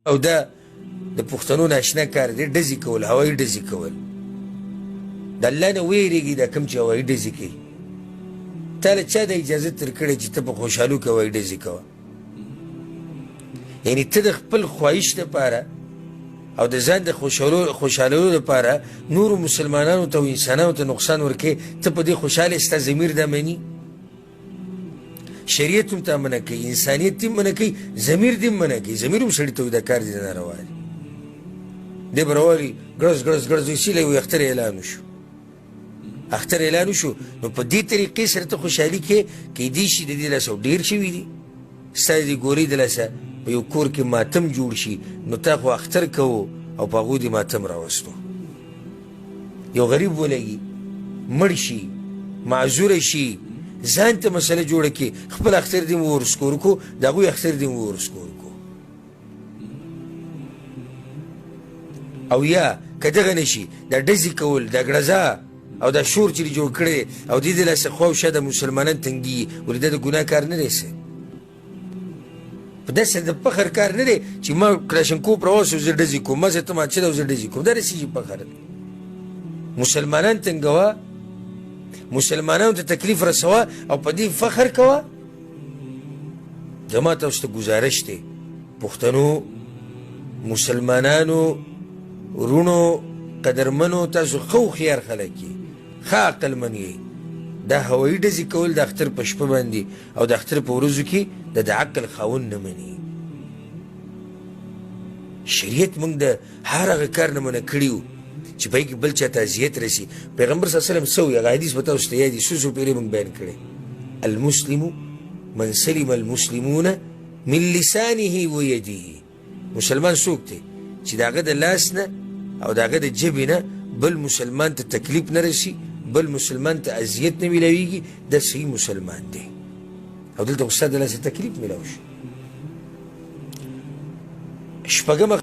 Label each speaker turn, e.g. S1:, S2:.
S1: او دا د پښتنو ناشنا کار دی ډزې کول هوایي ډزې کول د الله نه ویرېږي دا کوم چې هوایي ډزې کوي تا له چا د اجازه تر کړې چې ته په خوشحالو کې هوایي ډزې کوه یعنې ته د خپل خواهش دپاره او د ځان د خوشحالولو دپاره نورو مسلمانانو ته او انسانانو ته نقصان ورکوې ته په دې خوشحاله ستا ضمیر دا مني شریعت هم تا منع کوي انسانیت هم منع کوي ضمیر دې هم منع کوي ضمیر هم سړي ته وي دا کار دې ناروا دی دی به راوالي ګړز ګړز ګړز وسیله وي اختر اعلان وشو اختر اعلان وشو نو په دې طریقې سره ته خوشحالي کې کیدای شي د دې لاسه ډېر شوي دي ستا د ګورې د لاسه په یو کور کې ماتم جوړ شي نو تا خو اختر کوو او په هغو دې ماتم راوستو یو غریب ولګي مړ شي معذوره شي ځان ته مسله جوړه کړي خپل اختر دې مو ورسکور کو د هغوی اختر دې مو ورسکور کو او یا که دغه نه شي دا ډزې کول دا ګړزه او دا شور چې جوړ کړی او دې د لاسه خوا او شا د مسلمانان تنګي ولې دا د ګناه کار نه دی څه په داسې د فخر کار نه دی چې ما کلاشنکوف راوسو زه ډزې کوم ما زه تمانچه ده او زه ډزې کوم دا رسېږي فخر دی مسلمانان تنګوه مسلمانانو ته تکلیف رسوه او په دې فخر کوه زما تاسو ته ګزارش دی پښتنو مسلمانانو ورونو قدرمنو تاسو ښه هوښیار خلک یې ښه عقلمن یې دا هوایي ډزې کول د اختر په شپه باندې او د اختر په ورځو کې د عقل خاوند نه مني شریعت موږ د هر هغه کار نه منع کړي وو چې په کې بل چا ته اذیت رسي پیغمبر صلی الله علیه وسلم څه وایي هغه حدیث به تاسو ته یاد وي څو څو پیرې موږ بیان کړی المسلم من سلم المسلمون من لسانه ویده مسلمان څوک دی چې د هغه د لاس نه او د هغه د ژبې نه بل مسلمان ته تکلیف نه رسي بل مسلمان ته اذیت نه میلاویږي دا صحیح مسلمان دی او دلته خو ستا د لاسه تکلیف میلاو شو شپږمه